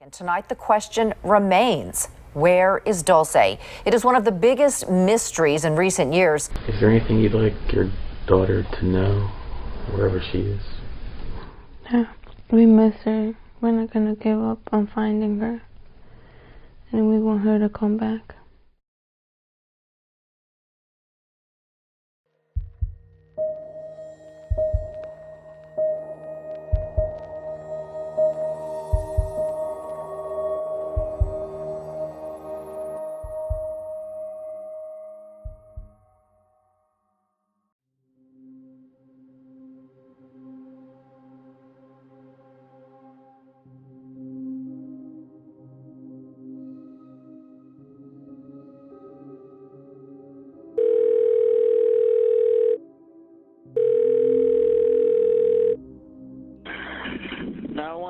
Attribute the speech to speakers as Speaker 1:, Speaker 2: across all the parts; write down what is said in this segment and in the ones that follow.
Speaker 1: And tonight, the question remains, where is Dulce? It is one of the biggest mysteries in recent years.
Speaker 2: Is there anything you'd like your daughter to know, wherever she is?
Speaker 3: Yeah, we miss her. We're not going to give up on finding her. And we want her to come back.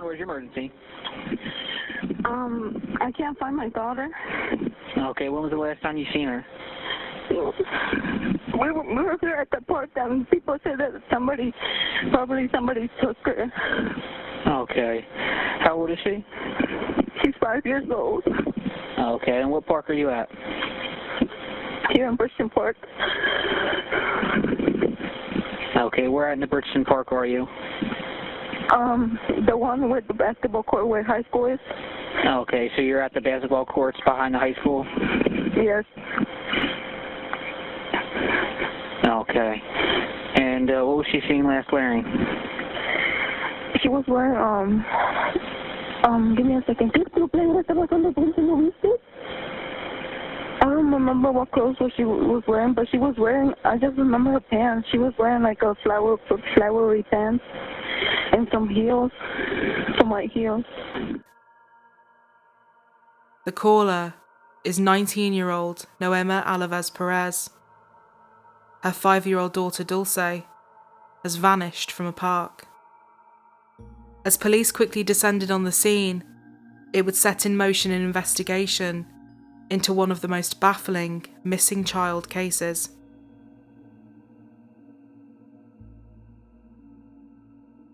Speaker 4: Where's your emergency?
Speaker 3: I can't find my daughter.
Speaker 4: Okay, when was the last time you seen her?
Speaker 3: We were here at the park and people said that somebody took her.
Speaker 4: Okay. How old is she?
Speaker 3: She's 5 years old.
Speaker 4: Okay, and what park are you at?
Speaker 3: Here in Bridgeton Park.
Speaker 4: Okay, where at in the Bridgeton Park are you?
Speaker 3: The one with the basketball court where high school is.
Speaker 4: Okay, so you're at the basketball courts behind the high school?
Speaker 3: Yes.
Speaker 4: Okay. And what was she seen last wearing?
Speaker 3: She was wearing, give me a second. I don't remember what clothes she was wearing, but she was wearing, I just remember her pants. She was wearing like a flowery pants and some heels, some white heels.
Speaker 5: The caller is 19-year-old Noema Alavez Perez. Her 5-year-old daughter Dulce has vanished from a park. As police quickly descended on the scene, it would set in motion an investigation into one of the most baffling missing child cases.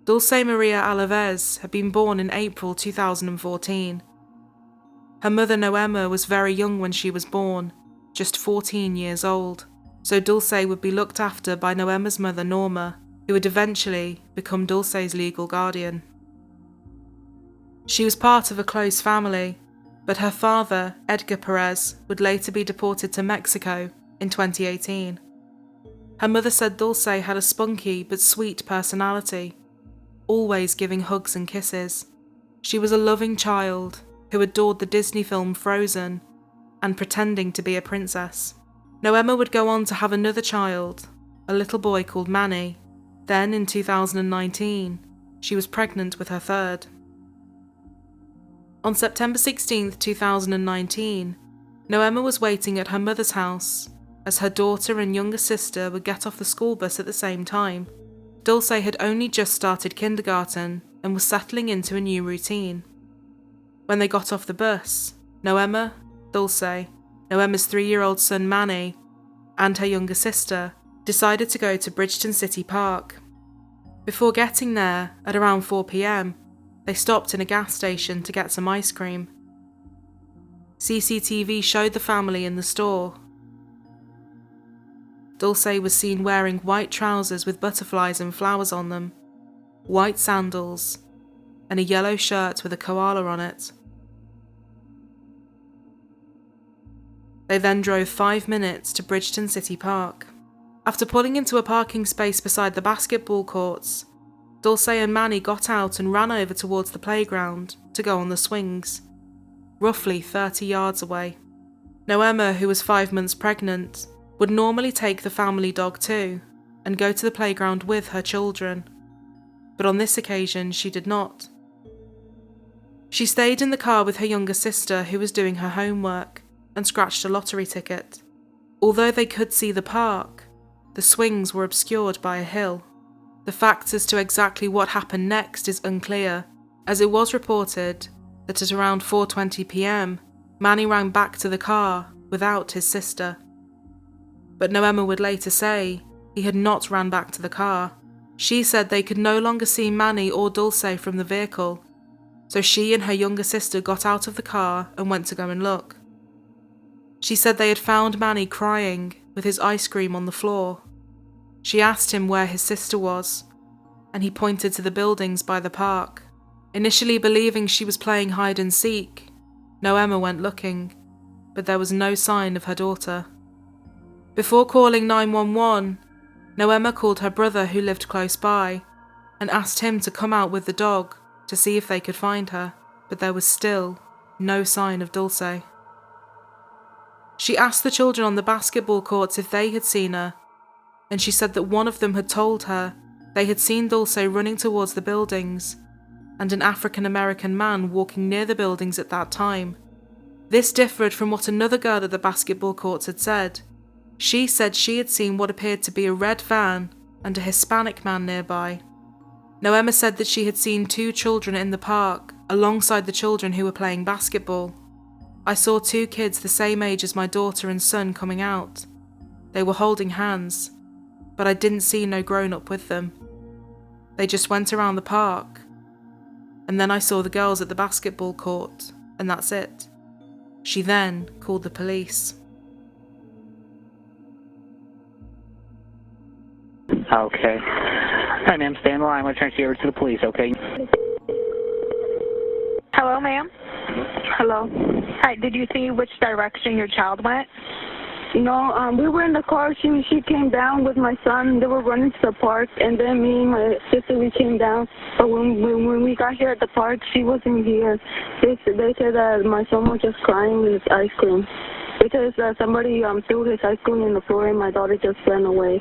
Speaker 5: Dulce Maria Alavez had been born in April 2014. Her mother Noema was very young when she was born, just 14 years old, so Dulce would be looked after by Noema's mother Norma, who would eventually become Dulce's legal guardian. She was part of a close family, but her father, Edgar Perez, would later be deported to Mexico in 2018. Her mother said Dulce had a spunky but sweet personality, always giving hugs and kisses. She was a loving child who adored the Disney film Frozen and pretending to be a princess. Noema would go on to have another child, a little boy called Manny. Then in 2019, she was pregnant with her third. On September 16, 2019, Noema was waiting at her mother's house as her daughter and younger sister would get off the school bus at the same time. Dulce had only just started kindergarten and was settling into a new routine. When they got off the bus, Noema, Dulce, Noema's 3-year-old son Manny, and her younger sister decided to go to Bridgeton City Park. Before getting there, at around 4 p.m, they stopped in a gas station to get some ice cream. CCTV showed the family in the store. Dulce was seen wearing white trousers with butterflies and flowers on them, white sandals, and a yellow shirt with a koala on it. They then drove 5 minutes to Bridgeton City Park. After pulling into a parking space beside the basketball courts, Dulce and Manny got out and ran over towards the playground to go on the swings, roughly 30 yards away. Noema, who was 5 months pregnant, would normally take the family dog too and go to the playground with her children, but on this occasion she did not. She stayed in the car with her younger sister, who was doing her homework, and scratched a lottery ticket. Although they could see the park, the swings were obscured by a hill. The facts as to exactly what happened next is unclear, as it was reported that at around 4:20 p.m, Manny ran back to the car without his sister. But Noema would later say he had not ran back to the car. She said they could no longer see Manny or Dulce from the vehicle, so she and her younger sister got out of the car and went to go and look. She said they had found Manny crying with his ice cream on the floor. She asked him where his sister was, and he pointed to the buildings by the park. Initially believing she was playing hide and seek, Noema went looking, but there was no sign of her daughter. Before calling 911, Noema called her brother who lived close by and asked him to come out with the dog to see if they could find her, but there was still no sign of Dulce. She asked the children on the basketball courts if they had seen her, and she said that one of them had told her they had seen Dulce running towards the buildings and an African-American man walking near the buildings at that time. This differed from what another girl at the basketball courts had said. She said she had seen what appeared to be a red van and a Hispanic man nearby. Noema said that she had seen 2 children in the park alongside the children who were playing basketball. I saw 2 kids the same age as my daughter and son coming out. They were holding hands, but I didn't see no grown-up with them. They just went around the park, and then I saw the girls at the basketball court, and that's it. She then called the police.
Speaker 4: Okay. Hi, ma'am. Stay on the line. I'm going to transfer you over to the police, okay?
Speaker 3: Hello, ma'am? Hello. Hi, did you see which direction your child went? No, we were in the car. She came down with my son. They were running to the park, and then me and my sister, we came down. But when we got here at the park, she wasn't here. They said that my son was just crying with his ice cream because somebody threw his ice cream in the floor, and my daughter just ran away.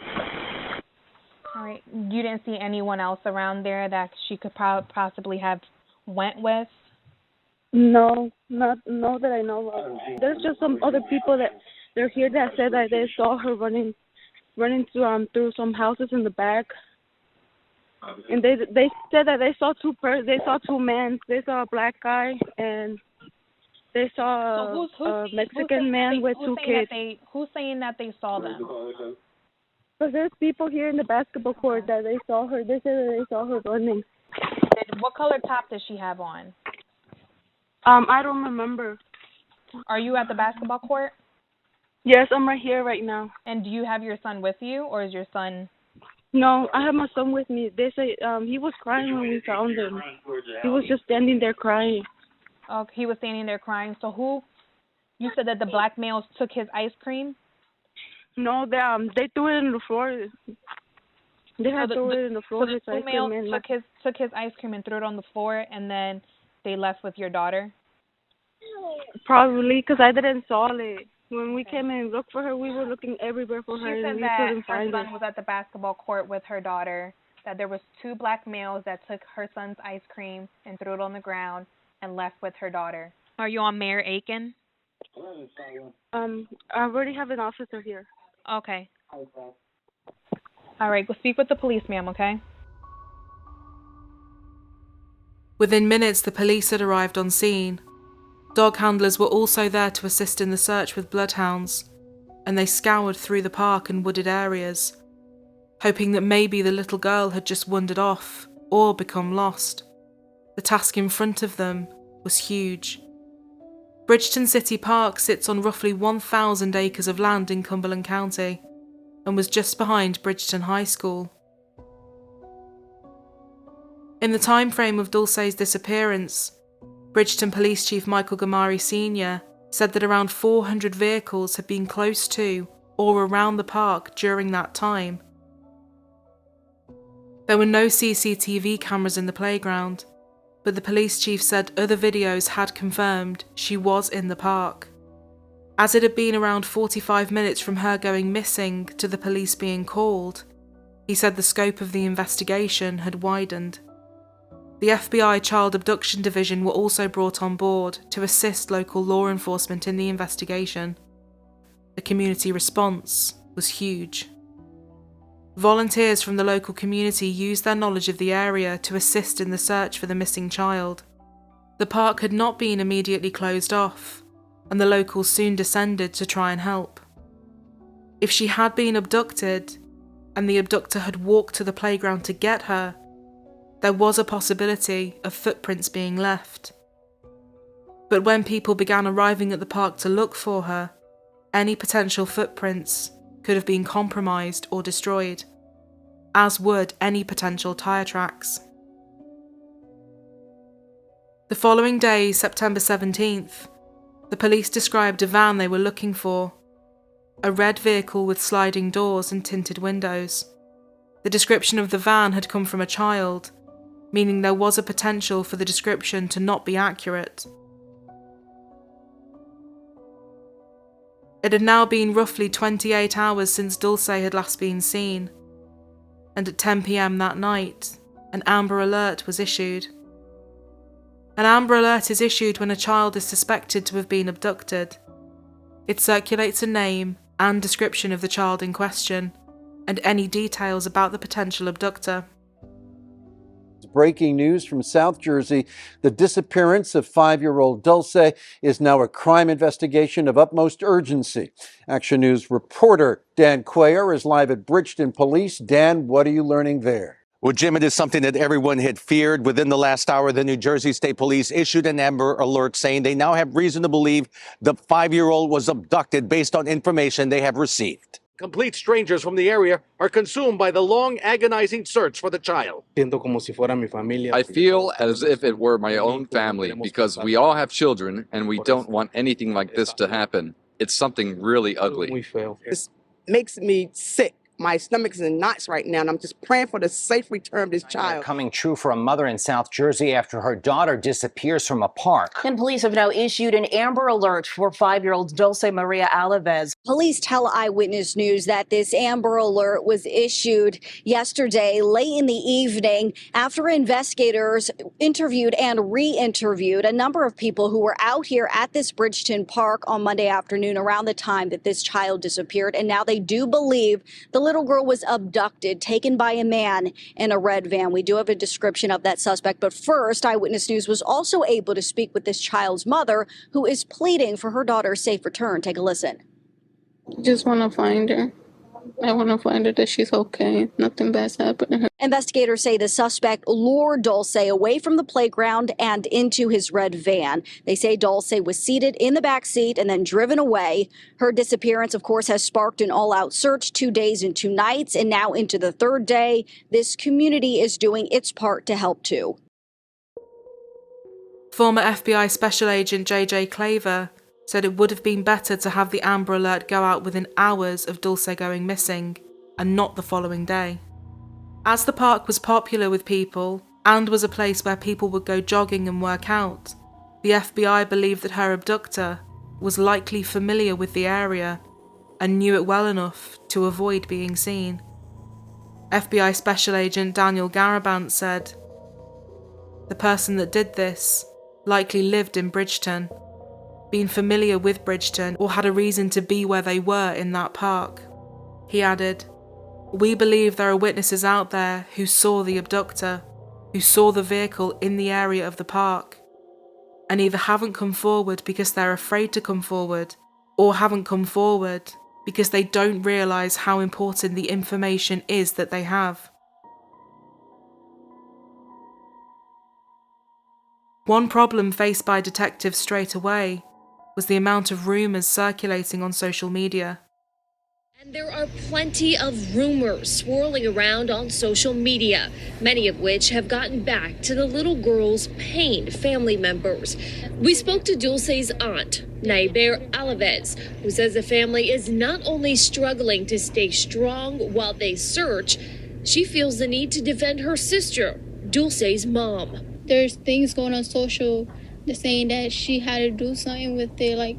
Speaker 6: All right. You didn't see anyone else around there that she could possibly have went with?
Speaker 3: No, not that I know of. There's just some other people that they're here that said that they saw her running through some houses in the back, and they said that they saw two men. They saw a black guy and they saw a Mexican man with 2 kids.
Speaker 6: Who's saying that they saw them?
Speaker 3: Because there's people here in the basketball court that they saw her. They said that they saw her running.
Speaker 6: What color top does she have on?
Speaker 3: I don't remember.
Speaker 6: Are you at the basketball court?
Speaker 3: Yes, I'm right here right now.
Speaker 6: And do you have your son with you, or is your son?
Speaker 3: No, I have my son with me. They say he was crying when we found him. He was just standing there crying.
Speaker 6: Oh, he was standing there crying. So who? You said that the black males took his ice cream?
Speaker 3: No, they threw it in the floor. They had threw it in the floor.
Speaker 6: So the 2 males took his ice cream and threw it on the floor, and then they left with your daughter?
Speaker 3: Probably, because I didn't saw it. When we came and looked for her, we were looking everywhere for her, and we couldn't find her.
Speaker 6: Her son was at the basketball court with her daughter, that there was 2 black males that took her son's ice cream and threw it on the ground and left with her daughter. Are you on Mayor Aiken?
Speaker 3: I already have an officer here.
Speaker 6: Okay. All right, go speak with the police, ma'am, okay?
Speaker 5: Within minutes, the police had arrived on scene. Dog handlers were also there to assist in the search with bloodhounds, and they scoured through the park and wooded areas, hoping that maybe the little girl had just wandered off or become lost. The task in front of them was huge. Bridgeton City Park sits on roughly 1,000 acres of land in Cumberland County and was just behind Bridgeton High School. In the time frame of Dulce's disappearance, Bridgeton Police Chief Michael Gamari Sr. said that around 400 vehicles had been close to or around the park during that time. There were no CCTV cameras in the playground, but the police chief said other videos had confirmed she was in the park. As it had been around 45 minutes from her going missing to the police being called, he said the scope of the investigation had widened. The FBI Child Abduction Division were also brought on board to assist local law enforcement in the investigation. The community response was huge. Volunteers from the local community used their knowledge of the area to assist in the search for the missing child. The park had not been immediately closed off, and the locals soon descended to try and help. If she had been abducted, and the abductor had walked to the playground to get her, there was a possibility of footprints being left. But when people began arriving at the park to look for her, any potential footprints could have been compromised or destroyed, as would any potential tyre tracks. The following day, September 17th, the police described a van they were looking for, a red vehicle with sliding doors and tinted windows. The description of the van had come from a child, meaning there was a potential for the description to not be accurate. It had now been roughly 28 hours since Dulce had last been seen, and at 10 p.m. that night, an Amber Alert was issued. An Amber Alert is issued when a child is suspected to have been abducted. It circulates a name and description of the child in question, and any details about the potential abductor.
Speaker 7: Breaking news from South Jersey. The disappearance of 5-year-old Dulce is now a crime investigation of utmost urgency. Action News reporter Dan Cuellar is live at Bridgeton Police. Dan, what are you learning there?
Speaker 8: Well, Jim, it is something that everyone had feared. Within the last hour, the New Jersey State Police issued an Amber Alert saying they now have reason to believe the 5-year-old was abducted based on information they have received.
Speaker 9: Complete strangers from the area are consumed by the long, agonizing search for the child.
Speaker 10: I feel as if it were my own family because we all have children and we don't want anything like this to happen. It's something really ugly.
Speaker 11: This makes me sick. My stomach's in knots right now, and I'm just praying for the safe return of this child.
Speaker 12: Coming true for a mother in South Jersey after her daughter disappears from a park.
Speaker 13: And police have now issued an Amber Alert for 5-year-old Dulce Maria Alavez.
Speaker 14: Police tell Eyewitness News that this Amber Alert was issued yesterday late in the evening after investigators interviewed and re-interviewed a number of people who were out here at this Bridgeton Park on Monday afternoon around the time that this child disappeared. And now they do believe the little girl was abducted, taken by a man in a red van. We do have a description of that suspect. But first, Eyewitness News was also able to speak with this child's mother, who is pleading for her daughter's safe return. Take a listen.
Speaker 15: Just want to find her. I want to find her that she's okay. Nothing bad's happened to her.
Speaker 14: Investigators say the suspect lured Dulce away from the playground and into his red van. They say Dulce was seated in the back seat and then driven away. Her disappearance, of course, has sparked an all-out search 2 days and 2 nights, and now into the 3rd day. This community is doing its part to help too.
Speaker 5: Former FBI Special Agent J.J. Claver said it would have been better to have the Amber Alert go out within hours of Dulce going missing, and not the following day. As the park was popular with people, and was a place where people would go jogging and work out, the FBI believed that her abductor was likely familiar with the area, and knew it well enough to avoid being seen. FBI Special Agent Daniel Garabant said, "The person that did this likely lived in Bridgeton, been familiar with Bridgeton, or had a reason to be where they were in that park." He added, "We believe there are witnesses out there who saw the abductor, who saw the vehicle in the area of the park, and either haven't come forward because they're afraid to come forward, or haven't come forward because they don't realise how important the information is that they have." One problem faced by detectives straight away was the amount of rumours circulating on social media.
Speaker 16: And there are plenty of rumors swirling around on social media, many of which have gotten back to the little girl's pained family members. We spoke to Dulce's aunt, Maria Alavez, who says the family is not only struggling to stay strong while they search, she feels the need to defend her sister, Dulce's mom.
Speaker 15: There's things going on social. They're saying that she had to do something with it. Like,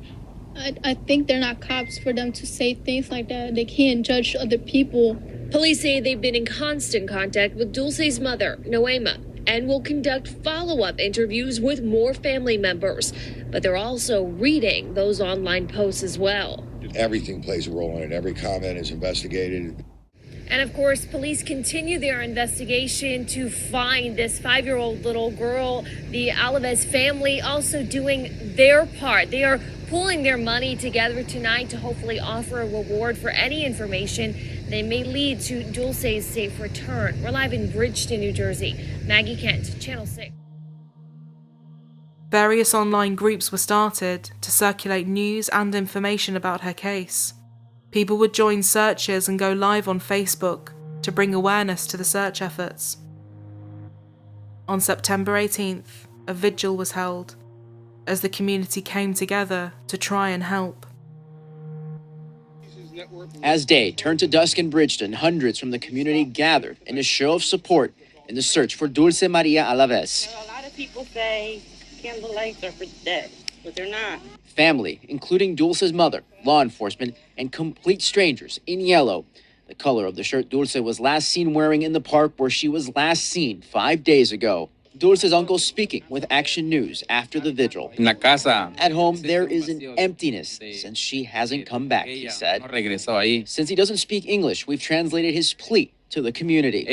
Speaker 15: I think they're not cops for them to say things like that. They can't judge other people.
Speaker 16: Police say they've been in constant contact with Dulce's mother, Noema, and will conduct follow-up interviews with more family members. But they're also reading those online posts as well.
Speaker 17: Everything plays a role in it. Every comment is investigated.
Speaker 16: And of course, police continue their investigation to find this 5-year-old little girl. The Alavez family also doing their part. They are pulling their money together tonight to hopefully offer a reward for any information that may lead to Dulce's safe return. We're live in Bridgeton, New Jersey. Maggie Kent, Channel 6.
Speaker 5: Various online groups were started to circulate news and information about her case. People would join searches and go live on Facebook to bring awareness to the search efforts. On September 18th, a vigil was held as the community came together to try and help.
Speaker 17: As day turned to dusk in Bridgeton, hundreds from the community gathered in a show of support in the search for Dulce Maria Alavez.
Speaker 18: A lot of people say candlelights are for dead, but they're not.
Speaker 17: Family, including Dulce's mother, law enforcement, and complete strangers in yellow, the color of the shirt Dulce was last seen wearing in the park where she was last seen 5 days ago. Dulce's uncle speaking with Action News after the vigil. At home, there is an emptiness since she hasn't come back, he said. Since he doesn't speak English, we've translated his plea to the community.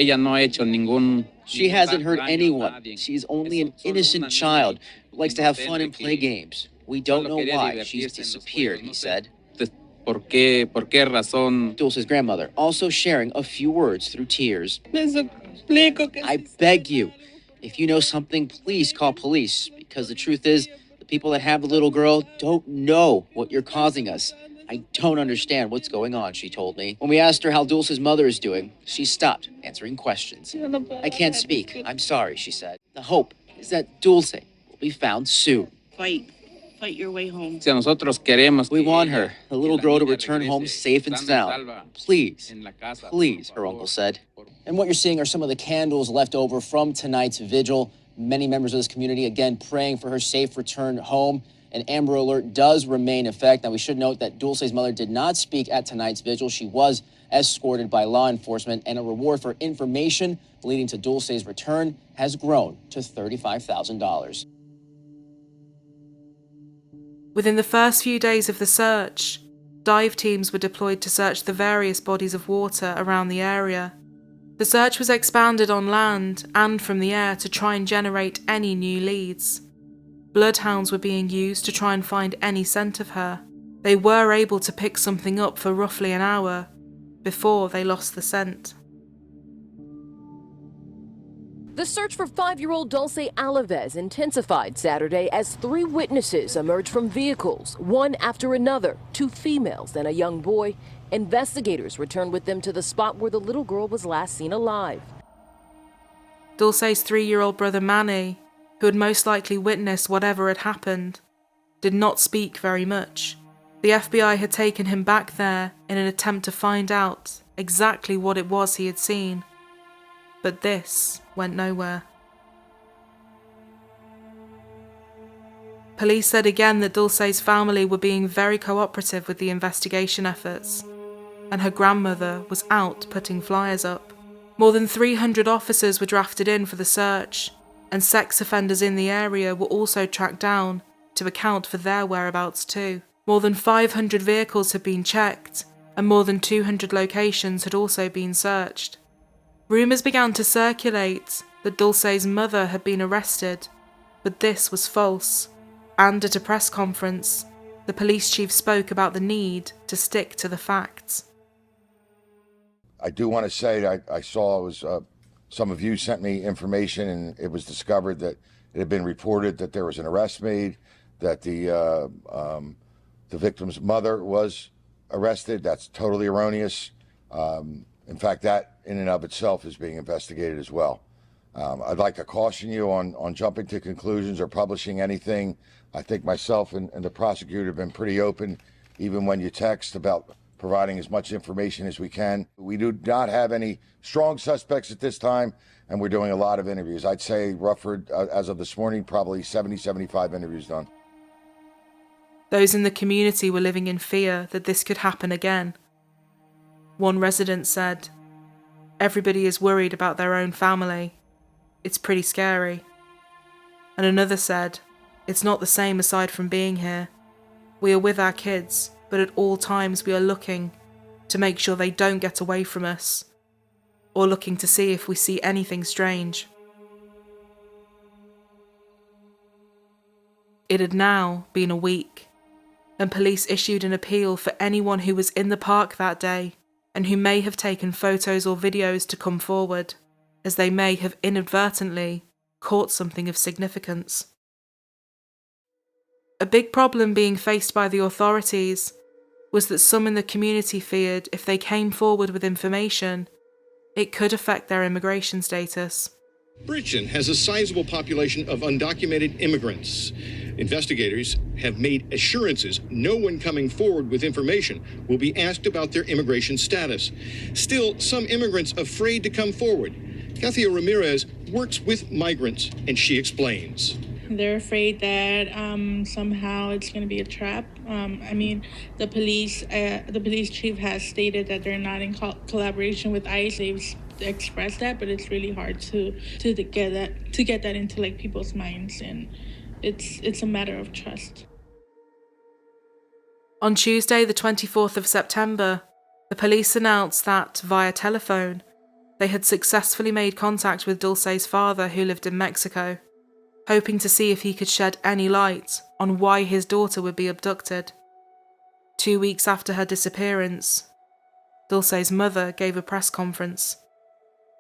Speaker 17: She hasn't hurt anyone. She's only an innocent child who likes to have fun and play games. We don't know why she's disappeared, he said. Dulce's grandmother also sharing a few words through tears. I beg you, if you know something, please call police, because the truth is, the people that have the little girl don't know what you're causing us. I don't understand what's going on, she told me. When we asked her how Dulce's mother is doing, she stopped answering questions. I can't speak. I'm sorry, she said. The hope is that Dulce will be found soon.
Speaker 18: Fight your way home.
Speaker 17: We want her, the little girl, to return home safe and sound. Please, please, her uncle said. And what you're seeing are some of the candles left over from tonight's vigil. Many members of this community, again, praying for her safe return home. An Amber Alert does remain in effect. Now, we should note that Dulce's mother did not speak at tonight's vigil. She was escorted by law enforcement, and a reward for information leading to Dulce's return has grown to $35,000.
Speaker 5: Within the first few days of the search, dive teams were deployed to search the various bodies of water around the area. The search was expanded on land and from the air to try and generate any new leads. Bloodhounds were being used to try and find any scent of her. They were able to pick something up for roughly an hour before they lost the scent.
Speaker 19: The search for 5-year-old Dulce Alavez intensified Saturday as 3 witnesses emerged from vehicles, one after another, 2 females and a young boy. Investigators returned with them to the spot where the little girl was last seen alive.
Speaker 5: Dulce's 3-year-old brother Manny, who had most likely witnessed whatever had happened, did not speak very much. The FBI had taken him back there in an attempt to find out exactly what it was he had seen. But this went nowhere. Police said again that Dulce's family were being very cooperative with the investigation efforts, and her grandmother was out putting flyers up. More than 300 officers were drafted in for the search, and sex offenders in the area were also tracked down to account for their whereabouts too. More than 500 vehicles had been checked, and more than 200 locations had also been searched. Rumours began to circulate that Dulce's mother had been arrested, but this was false. And at a press conference, the police chief spoke about the need to stick to the facts.
Speaker 20: I do want to say that I saw it was some of you sent me information, and it was discovered that it had been reported that there was an arrest made, that the victim's mother was arrested. That's totally erroneous. In fact, that in and of itself is being investigated as well. I'd like to caution you on jumping to conclusions or publishing anything. I think myself and the prosecutor have been pretty open, even when you text, about providing as much information as we can. We do not have any strong suspects at this time, and we're doing a lot of interviews. I'd say, Rufford, as of this morning, probably 70, 75 interviews done.
Speaker 5: Those in the community were living in fear that this could happen again. One resident said, "Everybody is worried about their own family. It's pretty scary." And another said, "It's not the same aside from being here. We are with our kids, but at all times we are looking to make sure they don't get away from us or looking to see if we see anything strange. It had now been a week, and police issued an appeal for anyone who was in the park that day and who may have taken photos or videos to come forward, as they may have inadvertently caught something of significance. A big problem being faced by the authorities was that some in the community feared if they came forward with information, it could affect their immigration status.
Speaker 21: Bridgeton has a sizable population of undocumented immigrants. Investigators have made assurances no one coming forward with information will be asked about their immigration status. Still, some immigrants afraid to come forward. Kathia Ramirez works with migrants, and she explains.
Speaker 22: They're afraid that somehow it's going to be a trap. The police chief has stated that they're not in collaboration with ICE. They've expressed that, but it's really hard to get that into people's minds, and it's a matter of trust.
Speaker 5: On Tuesday, the 24th of September, the police announced that, via telephone, they had successfully made contact with Dulce's father, who lived in Mexico, hoping to see if he could shed any light on why his daughter would be abducted. 2 weeks after her disappearance, Dulce's mother gave a press conference.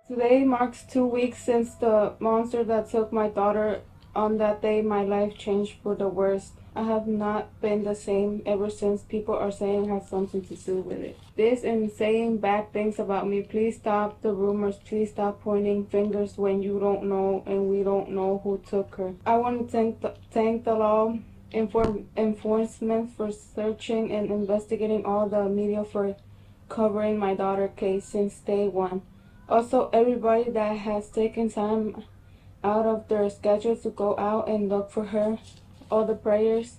Speaker 23: Today marks 2 weeks since the monster that took my daughter. On that day, my life changed for the worst. I have not been the same ever since. People are saying I have something to do with it. This and saying bad things about me. Please stop the rumors. Please stop pointing fingers when you don't know and we don't know who took her. I want to thank the law enforcement for searching and investigating, all the media for covering my daughter's case since day one. Also, everybody that has taken time out of their schedule to go out and look for her. All the prayers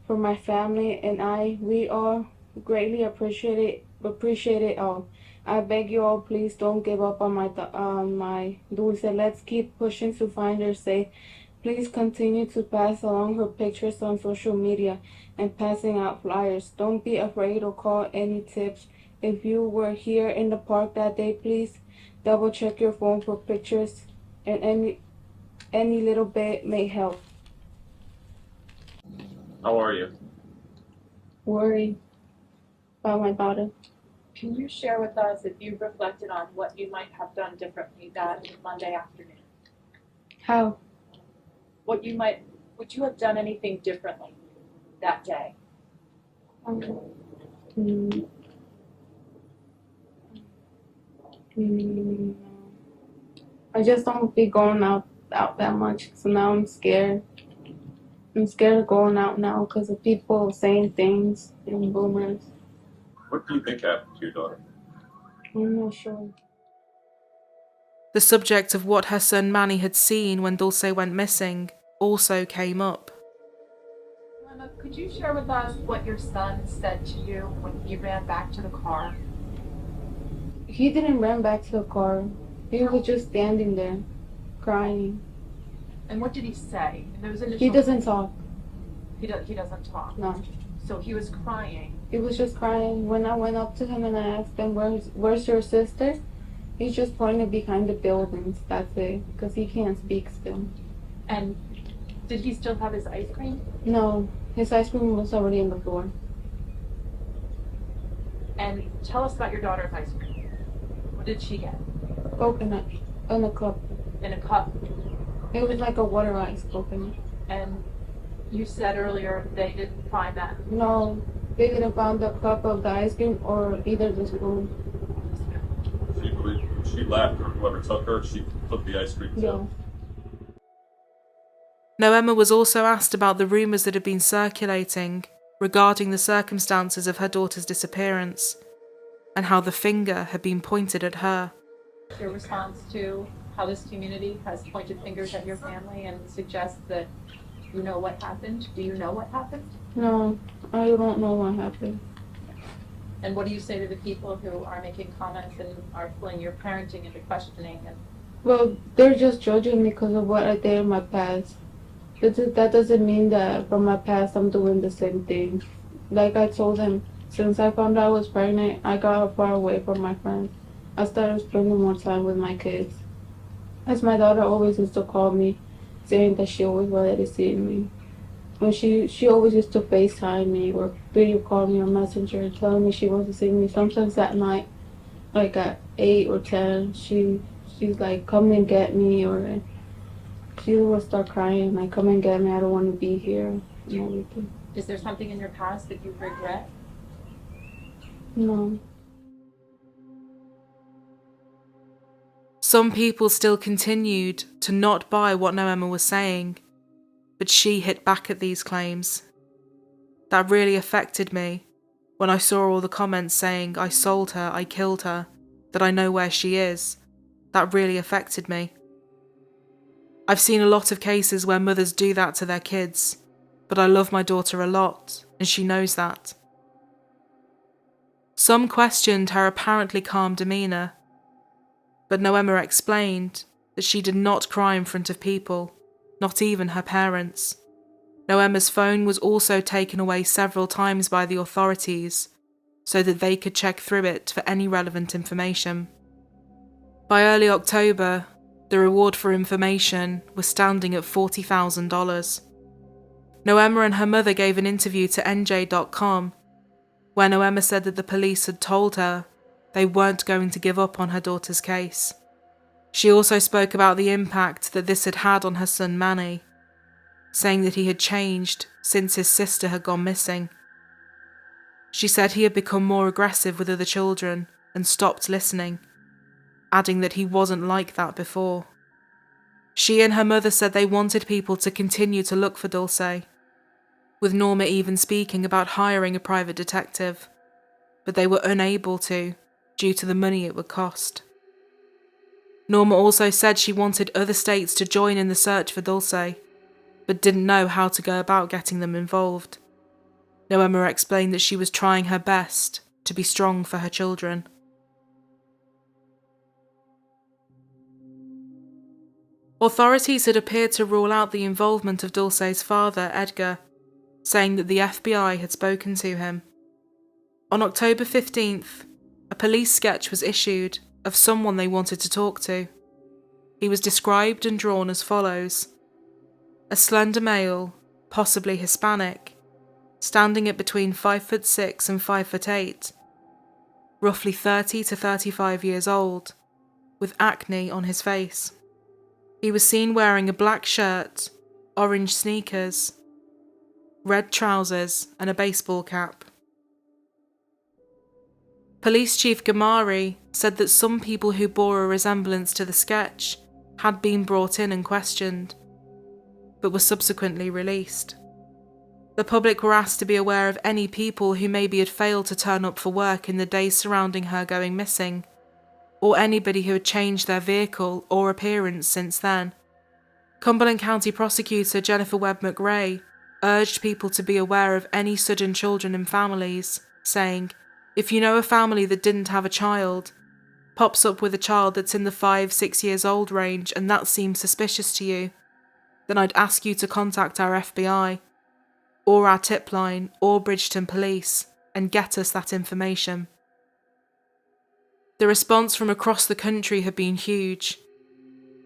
Speaker 23: for my family and we all greatly appreciate it all. I beg you all, please don't give up on my Dulce. Let's keep pushing to find her safe. Please continue to pass along her pictures on social media and passing out flyers. Don't be afraid to call any tips. If you were here in the park that day, please double check your phone for pictures, and any little bit may help.
Speaker 2: How are you?
Speaker 23: Worried about my daughter.
Speaker 24: Can you share with us if you reflected on what you might have done differently that Monday afternoon?
Speaker 23: How?
Speaker 24: Would you have done anything differently that day?
Speaker 23: I just don't be going out that much, so now I'm scared. I'm scared of going out now because of people saying things and rumors.
Speaker 2: What do you think happened to your daughter?
Speaker 23: I'm not sure.
Speaker 5: The subject of what her son Manny had seen when Dulce went missing also came up.
Speaker 24: Mama, could you share with us what your son said to you when he ran back to the car?
Speaker 23: He didn't run back to the car. He was just standing there, crying.
Speaker 24: And what did he say?
Speaker 23: He doesn't talk.
Speaker 24: He doesn't talk?
Speaker 23: No.
Speaker 24: So he was crying?
Speaker 23: He was just crying. When I went up to him and I asked him, where's your sister? He's just pointing behind the buildings. That's it. Because he can't speak still.
Speaker 24: And did he still have his ice cream?
Speaker 23: No. His ice cream was already on the floor.
Speaker 24: And tell us about your daughter's ice cream. What did she get?
Speaker 23: Coconut. In a cup.
Speaker 24: In a cup?
Speaker 23: It was like a water ice coconut.
Speaker 24: And you said earlier they didn't find that?
Speaker 23: No. They didn't find the cup of the ice cream or either the spoon.
Speaker 2: She left, or whoever took her, she took the ice cream too.
Speaker 23: Yeah.
Speaker 5: Now, Emma was also asked about the rumours that had been circulating regarding the circumstances of her daughter's disappearance and how the finger had been pointed at her.
Speaker 24: Your response to how this community has pointed fingers at your family and suggests that you know what happened? Do you know what happened?
Speaker 23: No, I don't know what happened.
Speaker 24: And what do you say to the people who are making comments and are pulling your parenting into questioning?
Speaker 23: Well, they're just judging me because of what I did in my past. That doesn't mean that from my past I'm doing the same thing. Like I told them, since I found out I was pregnant, I got far away from my friends. I started spending more time with my kids. As my daughter always used to call me, saying that she always wanted to see me. When she always used to FaceTime me or video call me on Messenger, telling me she wants to see me. Sometimes at night, like at 8 or 10, she's like, come and get me, or she will start crying, like, come and get me, I don't want to be here, and everything.
Speaker 24: Is there something in your past that you regret?
Speaker 23: No.
Speaker 5: Some people still continued to not buy what Noema was saying, but she hit back at these claims. That really affected me when I saw all the comments saying I sold her, I killed her, that I know where she is. That really affected me. I've seen a lot of cases where mothers do that to their kids, but I love my daughter a lot, and she knows that. Some questioned her apparently calm demeanour, but Noema explained that she did not cry in front of people, not even her parents. Noema's phone was also taken away several times by the authorities so that they could check through it for any relevant information. By early October, the reward for information was standing at $40,000. Noema and her mother gave an interview to NJ.com, where Noema said that the police had told her they weren't going to give up on her daughter's case. She also spoke about the impact that this had had on her son Manny, saying that he had changed since his sister had gone missing. She said he had become more aggressive with other children and stopped listening, adding that he wasn't like that before. She and her mother said they wanted people to continue to look for Dulce, with Norma even speaking about hiring a private detective, but they were unable to due to the money it would cost. Norma also said she wanted other states to join in the search for Dulce, but didn't know how to go about getting them involved. Noema explained that she was trying her best to be strong for her children. Authorities had appeared to rule out the involvement of Dulce's father, Edgar, saying that the FBI had spoken to him. On October 15th, a police sketch was issued of someone they wanted to talk to. He was described and drawn as follows: a slender male, possibly Hispanic, standing at between 5'6" and 5'8", roughly 30 to 35 years old, with acne on his face. He was seen wearing a black shirt, orange sneakers, red trousers, and a baseball cap. Police Chief Gamari said that some people who bore a resemblance to the sketch had been brought in and questioned, but were subsequently released. The public were asked to be aware of any people who maybe had failed to turn up for work in the days surrounding her going missing, or anybody who had changed their vehicle or appearance since then. Cumberland County Prosecutor Jennifer Webb McRae urged people to be aware of any sudden children in families, saying, if you know a family that didn't have a child, pops up with a child that's in the 5-6 years old range and that seems suspicious to you, then I'd ask you to contact our FBI, or our tip line, or Bridgeton Police, and get us that information. The response from across the country had been huge.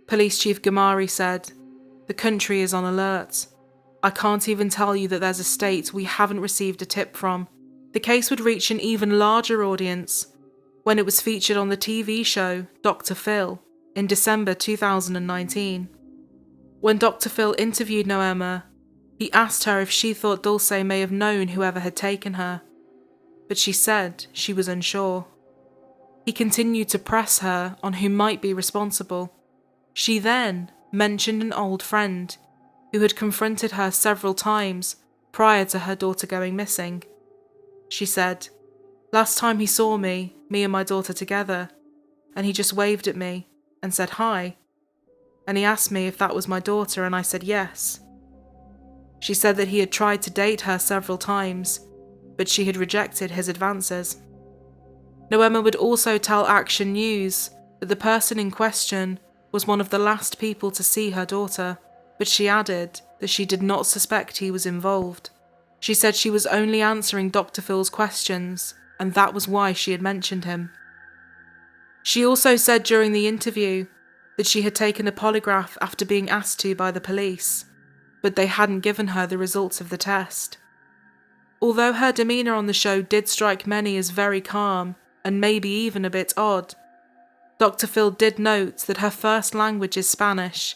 Speaker 5: Police Chief Gamari said, the country is on alert. I can't even tell you that there's a state we haven't received a tip from. The case would reach an even larger audience when it was featured on the TV show Dr. Phil in December 2019. When Dr. Phil interviewed Noema, he asked her if she thought Dulce may have known whoever had taken her, but she said she was unsure. He continued to press her on who might be responsible. She then mentioned an old friend who had confronted her several times prior to her daughter going missing. She said, last time he saw me and my daughter together, and he just waved at me and said hi, and he asked me if that was my daughter and I said yes. She said that he had tried to date her several times, but she had rejected his advances. Noema would also tell Action News that the person in question was one of the last people to see her daughter, but she added that she did not suspect he was involved. She said she was only answering Dr. Phil's questions, and that was why she had mentioned him. She also said during the interview that she had taken a polygraph after being asked to by the police, but they hadn't given her the results of the test. Although her demeanour on the show did strike many as very calm and maybe even a bit odd, Dr. Phil did note that her first language is Spanish,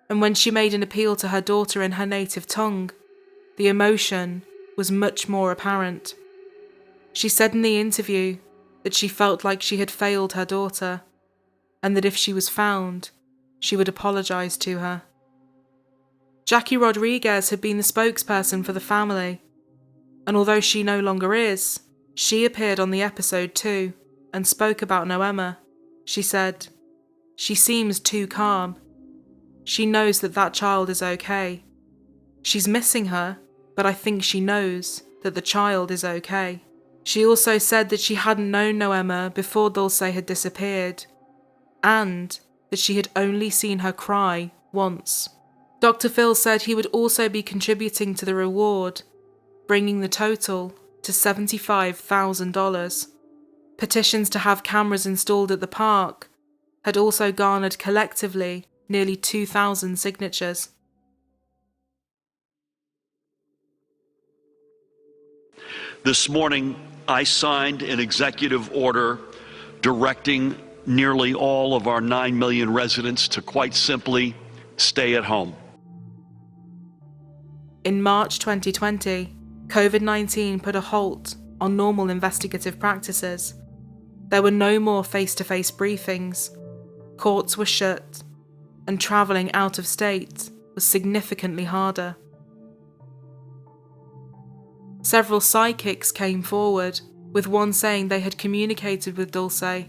Speaker 5: and when she made an appeal to her daughter in her native tongue, the emotion was much more apparent. She said in the interview that she felt like she had failed her daughter, and that if she was found, she would apologise to her. Jackie Rodriguez had been the spokesperson for the family, and although she no longer is, she appeared on the episode too and spoke about Noema. She said, "She seems too calm. She knows that that child is okay. She's missing her, but I think she knows that the child is okay." She also said that she hadn't known Noema before Dulce had disappeared, and that she had only seen her cry once. Dr. Phil said he would also be contributing to the reward, bringing the total to $75,000. Petitions to have cameras installed at the park had also garnered collectively nearly 2,000 signatures.
Speaker 1: This morning, I signed an executive order directing nearly all of our 9 million residents to quite simply stay at home.
Speaker 5: In March 2020, COVID-19 put a halt on normal investigative practices. There were no more face-to-face briefings, courts were shut, and travelling out of state was significantly harder. Several psychics came forward, with one saying they had communicated with Dulce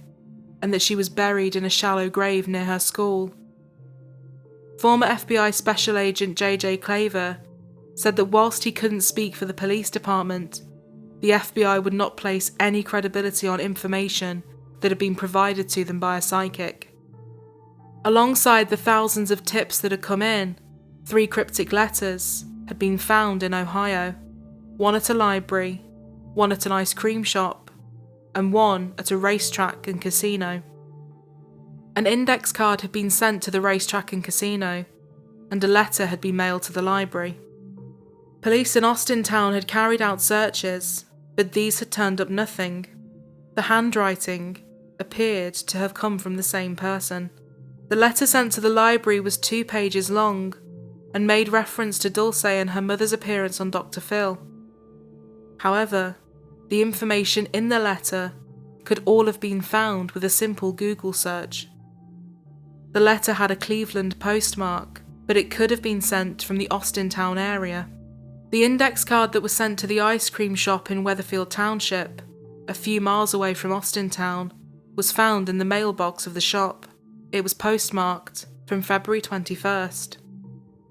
Speaker 5: and that she was buried in a shallow grave near her school. Former FBI Special Agent J.J. Claver said that whilst he couldn't speak for the police department, the FBI would not place any credibility on information that had been provided to them by a psychic. Alongside the thousands of tips that had come in, 3 cryptic letters had been found in Ohio, one at a library, one at an ice cream shop, and one at a racetrack and casino. An index card had been sent to the racetrack and casino, and a letter had been mailed to the library. Police in Austintown had carried out searches, but these had turned up nothing. The handwriting appeared to have come from the same person. The letter sent to the library was 2 pages long and made reference to Dulce and her mother's appearance on Dr. Phil. However, the information in the letter could all have been found with a simple Google search. The letter had a Cleveland postmark, but it could have been sent from the Austintown area. The index card that was sent to the ice cream shop in Weatherfield Township, a few miles away from Austintown, was found in the mailbox of the shop. It was postmarked from February 21st.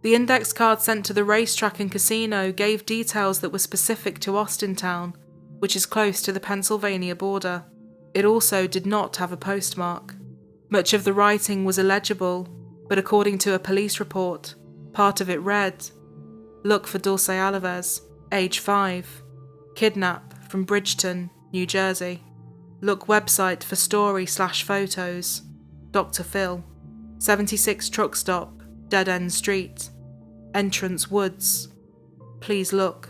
Speaker 5: The index card sent to the racetrack and casino gave details that were specific to Austintown, which is close to the Pennsylvania border. It also did not have a postmark. Much of the writing was illegible, but according to a police report, part of it read, "Look for Dulce Alavez, age 5, kidnap from Bridgeton, New Jersey. Look website for story/photos, Dr. Phil, 76 truck stop, Dead End Street, entrance woods. Please look."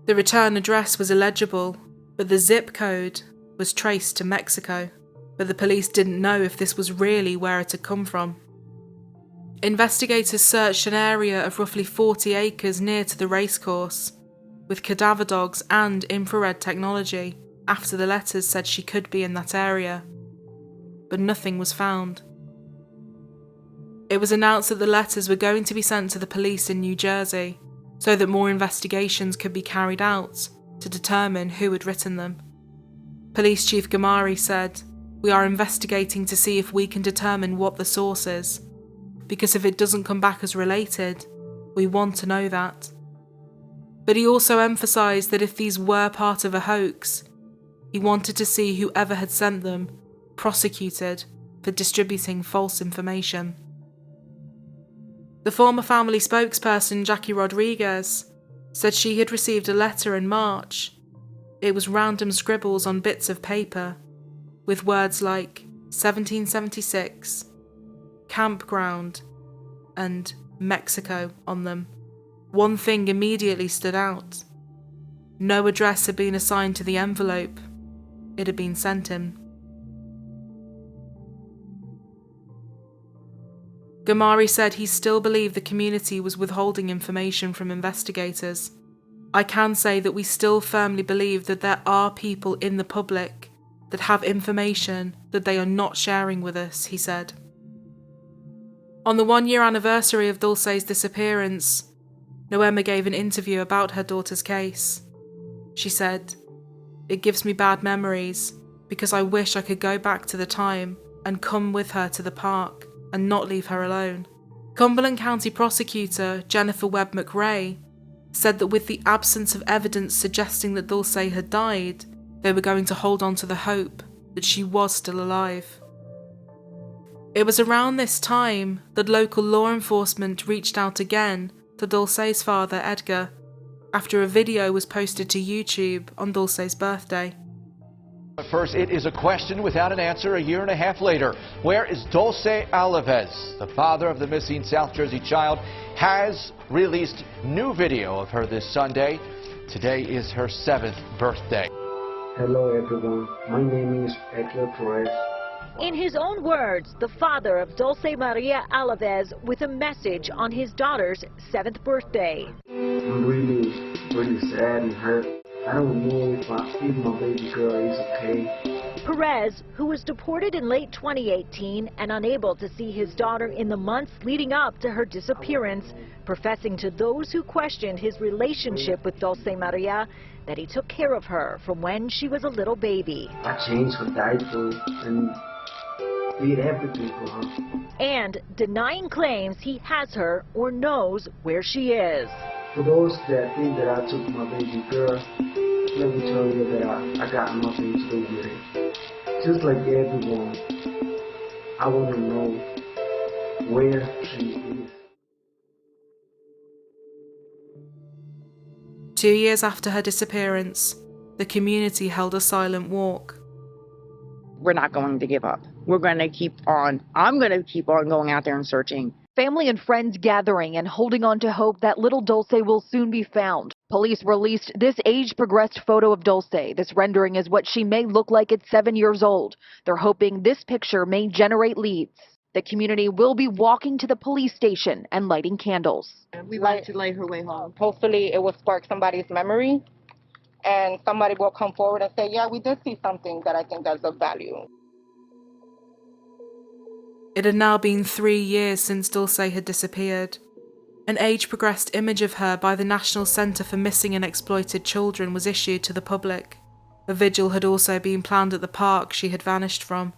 Speaker 5: The return address was illegible, but the zip code was traced to Mexico, but the police didn't know if this was really where it had come from. Investigators searched an area of roughly 40 acres near to the racecourse, with cadaver dogs and infrared technology, after the letters said she could be in that area, but nothing was found. It was announced that the letters were going to be sent to the police in New Jersey, so that more investigations could be carried out to determine who had written them. Police Chief Gamari said, "We are investigating to see if we can determine what the source is, because if it doesn't come back as related, we want to know that." But he also emphasised that if these were part of a hoax, he wanted to see whoever had sent them prosecuted for distributing false information. The former family spokesperson, Jackie Rodriguez, said she had received a letter in March. It was random scribbles on bits of paper, with words like 1776, campground, and Mexico on them. One thing immediately stood out. No address had been assigned to the envelope it had been sent in. Gamari said he still believed the community was withholding information from investigators. I can say that we still firmly believe that there are people in the public that have information that they are not sharing with us, he said. On the 1-year anniversary of Dulce's disappearance, Noema gave an interview about her daughter's case. She said, "It gives me bad memories because I wish I could go back to the time and come with her to the park and not leave her alone." Cumberland County Prosecutor Jennifer Webb McRae said that with the absence of evidence suggesting that Dulce had died, they were going to hold on to the hope that she was still alive. It was around this time that local law enforcement reached out again to Dulce's father, Edgar, after a video was posted to YouTube on Dulce's birthday.
Speaker 3: But first, it is a question without an answer a year and a half later. Where is Dulce Alavez? The father of the missing South Jersey child has released new video of her this Sunday. Today is her 7th birthday.
Speaker 2: Hello everyone, my name is Edgar Perez.
Speaker 4: In his own words, the father of Dulce Maria Alavez with a message on his daughter's 7th birthday.
Speaker 2: I'm really sad and hurt. I don't know if my baby girl is okay.
Speaker 4: Perez, who was deported in late 2018 and unable to see his daughter in the months leading up to her disappearance, professing to those who questioned his relationship with Dulce Maria that he took care of her from when she was a little baby.
Speaker 2: I changed her diaper and did everything for her.
Speaker 4: And denying claims he has her or knows where she is.
Speaker 2: For those that think that I took my baby girl, let me tell you that I got nothing to do with it. Just like everyone, I want to know where she is.
Speaker 5: 2 years after her disappearance, the community held a silent walk.
Speaker 11: We're not going to give up. We're going to keep on. I'm going to keep on going out there and searching.
Speaker 13: Family and friends gathering and holding on to hope that little Dulce will soon be found. Police released this age-progressed photo of Dulce. This rendering is what she may look like at 7 years old. They're hoping this picture may generate leads. The community will be walking to the police station and lighting candles.
Speaker 11: We want to light her way home. Hopefully it will spark somebody's memory and somebody will come forward and say, yeah, we did see something that I think that's of value.
Speaker 5: It had now been 3 years since Dulce had disappeared. An age-progressed image of her by the National Centre for Missing and Exploited Children was issued to the public. A vigil had also been planned at the park she had vanished from.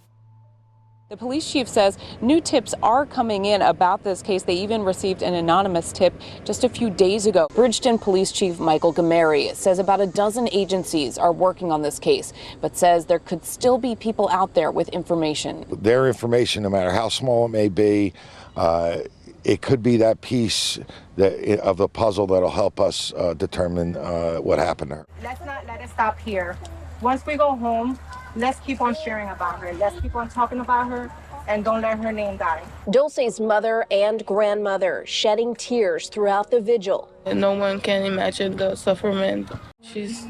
Speaker 6: The police chief says new tips are coming in about this case. They even received an anonymous tip just a few days ago. Bridgeton Police Chief Michael Gamari says about a dozen agencies are working on this case, but says there could still be people out there with information.
Speaker 20: Their information, no matter how small it may be, it could be that piece of the puzzle that'll help us determine what happened to her.
Speaker 7: Let's not let it stop here. Once we go home, let's keep on sharing about her. Let's keep on talking about her and don't let her name die.
Speaker 25: Dulce's mother and grandmother shedding tears throughout the vigil.
Speaker 22: No one can imagine the suffering. She's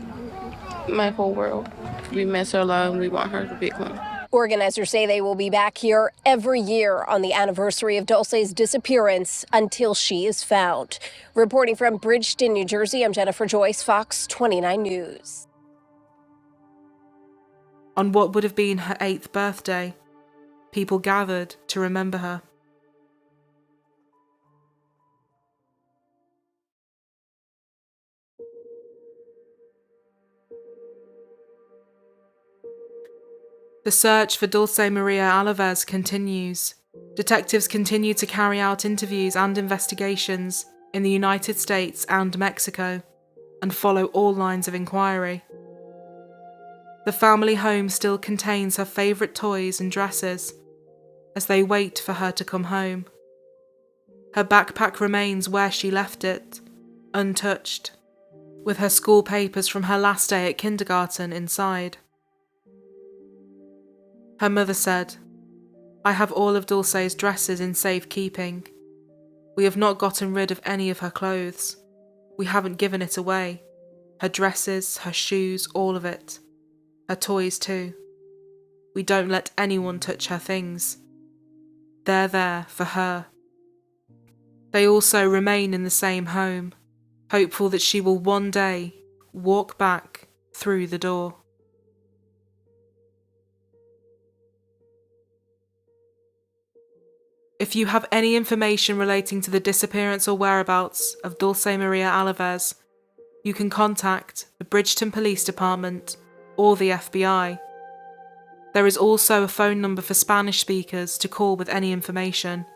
Speaker 22: my whole world. We miss her a lot and we want her to be home.
Speaker 25: Organizers say they will be back here every year on the anniversary of Dulce's disappearance until she is found. Reporting from Bridgeton, New Jersey, I'm Jennifer Joyce, Fox 29 News.
Speaker 5: On what would have been her 8th birthday, people gathered to remember her. The search for Dulce Maria Alavez continues. Detectives continue to carry out interviews and investigations in the United States and Mexico, and follow all lines of inquiry. The family home still contains her favourite toys and dresses, as they wait for her to come home. Her backpack remains where she left it, untouched, with her school papers from her last day at kindergarten inside. Her mother said, "I have all of Dulce's dresses in safekeeping. We have not gotten rid of any of her clothes. We haven't given it away. Her dresses, her shoes, all of it. Her toys too. We don't let anyone touch her things. They're there for her." They also remain in the same home, hopeful that she will one day walk back through the door. If you have any information relating to the disappearance or whereabouts of Dulce Maria Alavez, you can contact the Bridgeton Police Department or the FBI. There is also a phone number for Spanish speakers to call with any information.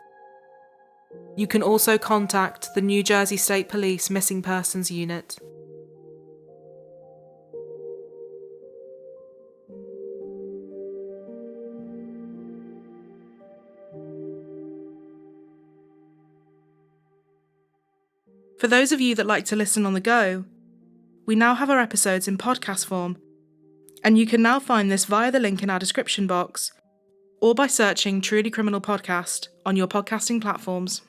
Speaker 5: You can also contact the New Jersey State Police Missing Persons Unit. For those of you that like to listen on the go, we now have our episodes in podcast form, and you can now find this via the link in our description box or by searching Truly Criminal Podcast on your podcasting platforms.